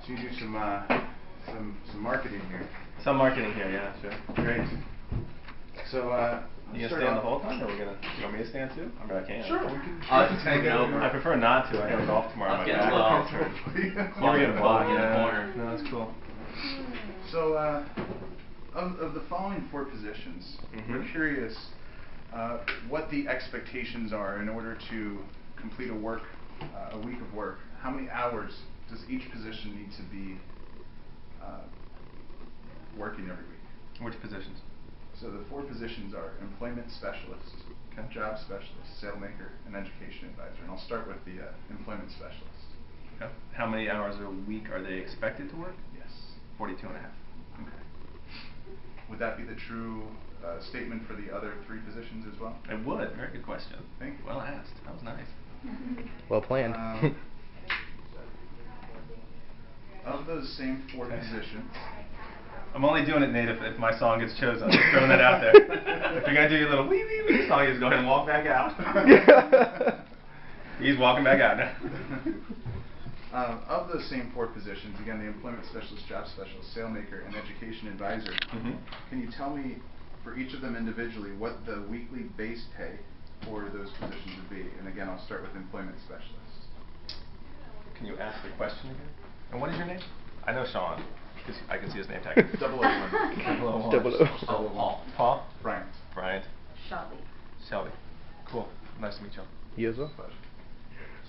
So you do some marketing here. Some marketing here, yeah, sure. Great. So you gonna stand the whole time, or you want me to stand too? I mean, I can. Sure, we can. I'll just take it over. I prefer not to. I got golf tomorrow. I'll get a little. You're getting blocked in the corner. No, that's cool. So, of the following 4 positions, we're curious what the expectations are in order to complete a week of work. How many hours does each position need to be working every week? Which positions? So the 4 positions are employment specialist, job specialist, salemaker, and education advisor. And I'll start with the employment specialist. Okay. How many hours a week are they expected to work? Yes. 42 and a half. Okay. Would that be the true statement for the other 3 positions as well? It would. Very good question. Thank you. Well asked. That was nice. Well planned. Of those same 4 positions, I'm only doing it, Nate, if my song gets chosen. I'm just throwing that out there. If you're going to do your little wee wee wee song, you just go ahead and walk back out. He's walking back out now. Of those same 4 positions, again, the employment specialist, job specialist, salemaker, and education advisor, can you tell me, for each of them individually, what the weekly base pay for those positions would be? And again, I'll start with employment specialist. Can you ask the question again? And what is your name? I know Sean, because I can see his name tag. 001. 001. Oh, Paul. Paul? Bryant. Shelby. Shelby. Cool. Nice to meet you. You as well. Pleasure.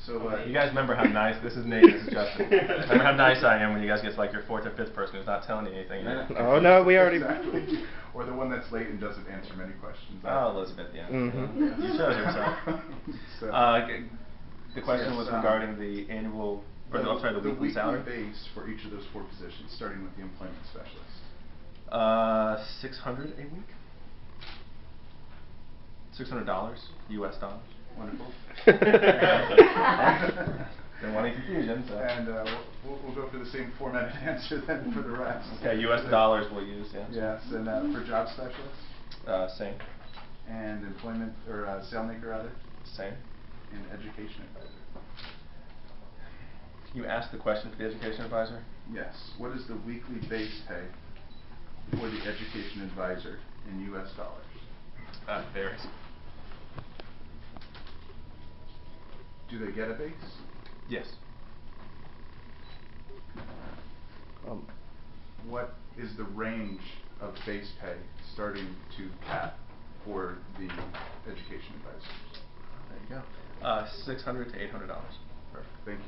So, you guys remember how nice, this is Nate, this is Justin. Remember how nice I am when you guys get like your 4th or 5th person who's not telling you anything. Oh no, we already... Exactly. Or the one that's late and doesn't answer many questions. Oh, Elizabeth, yeah. You chose yourself. So, the question was regarding the annual, or I'm sorry, the weekly salary? Base for each of those 4 positions, starting with the employment specialist. $600 a week. $600 US dollars. Wonderful. Don't want any confusion. So. And we'll go for the same formatted answer then for the rest. Okay, US dollars we'll use, yeah. Yes, and for job specialist? Same. And employment, or salemaker rather? Same. And education advisor? Can you ask the question for the education advisor? Yes. What is the weekly base pay for the education advisor in US dollars? Varies. Do they get a base? Yes. What is the range of base pay starting to cap for the education advisor? There you go. $600 to $800. Perfect. Thank you.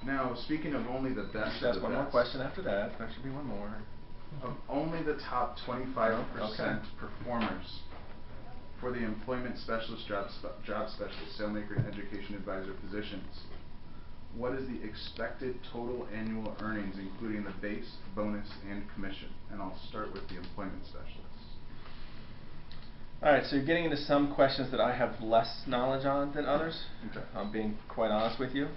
Now, speaking of only the best of the one best, more question after that. There should be one more. Of only the top 25% performers for the employment specialist, job specialist, salemaker, and education advisor positions, what is the expected total annual earnings, including the base, bonus, and commission? And I'll start with the employment specialist. Alright, so you're getting into some questions that I have less knowledge on than others. Okay. I'm being quite honest with you.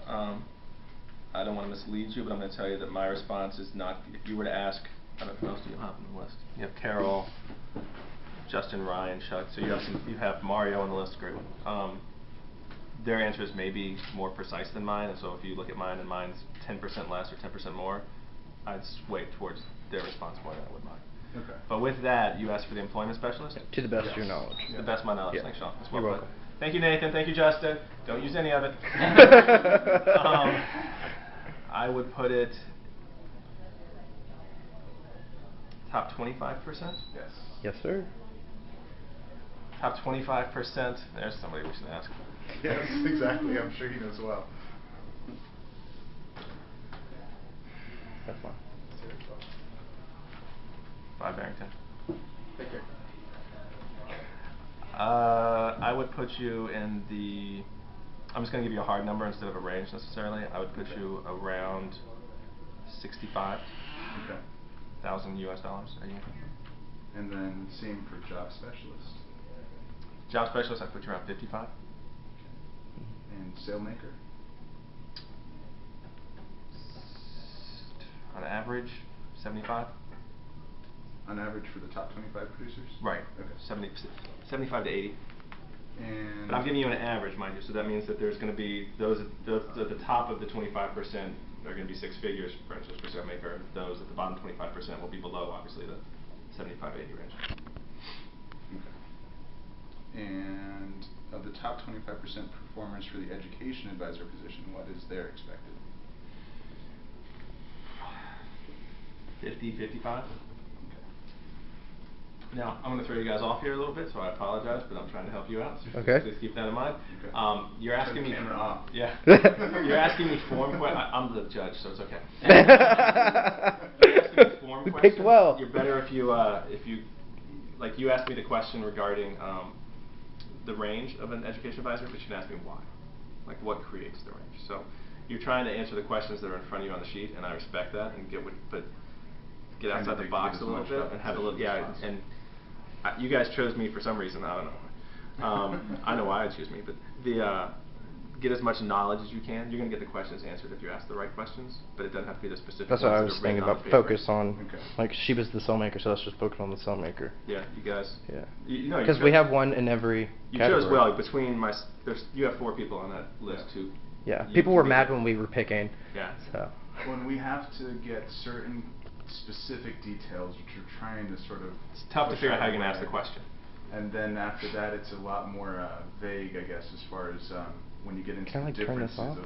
I don't want to mislead you, but I'm going to tell you that my response is not, if you were to ask, I don't know who else do you have on the list? You have Carol, Justin, Ryan, Chuck, so you have Mario on the list, great one. Their answers may be more precise than mine, and so if you look at mine and mine's 10% less or 10% more, I'd sway towards their response more than I would mine. Okay. But with that, you asked for the employment specialist? To the best of your knowledge. To the best of my knowledge, Yeah. thanks Sean. That's You're well welcome. Thank you Nathan, thank you Justin. Don't use any of it. I would put it top 25%? Yes. Yes, sir. Top 25%. There's somebody we should ask. Yes, exactly. I'm sure he knows well. That's fine. 5 Barrington. Take care. I would put you in the, I'm just going to give you a hard number instead of a range necessarily. I would put you around 65. Okay. $1,000 US a year. And then same for job specialist. Job specialist, I put you around 55. And salemaker. On average, 75. On average for the top 25 producers? Right. Okay. 75 to 80. And But I'm giving you an average, mind you, so that means that there's going to be those at the top of the 25% are going to be six figures, for instance, for Sailmaker. Those at the bottom 25% will be below, obviously, the 75-80 range. Okay. And of the top 25% performers for the education advisor position, what is their expected? 50, 55. Okay. Now, I'm going to throw you guys off here a little bit, so I apologize, but I'm trying to help you out. So Okay. please keep that in mind. Okay. You're asking me. Camera off. Yeah. You're asking me form questions. I'm the judge, so it's okay. You're asking me form We questions. picked well. You're better if you like you asked me the question regarding the range of an education advisor, but you should ask me why. Like what creates the range. So you're trying to answer the questions that are in front of you on the sheet, and I respect that, and get outside the box a little bit and have a little you guys chose me for some reason, I don't know. I know why I choose me, but get as much knowledge as you can. You're going to get the questions answered if you ask the right questions, but it doesn't have to be the specific That's ones what I that was are thinking written on about. the paper. Focus on, Okay. like, she was the Soulmaker, so let's just focus on the Soulmaker. Yeah, you guys. Yeah. You know, Because we have one in every you category. chose well. Between you have 4 people on that list too. Yeah. You People were can mad make it. when we were picking. Yeah. So. When we have to get certain specific details, which we're trying to sort of... It's tough to push figure out out how you're of going to ask way. the question. And then after that, it's a lot more vague, I guess, as far as when you get into Can I, the like, turn this differences off? of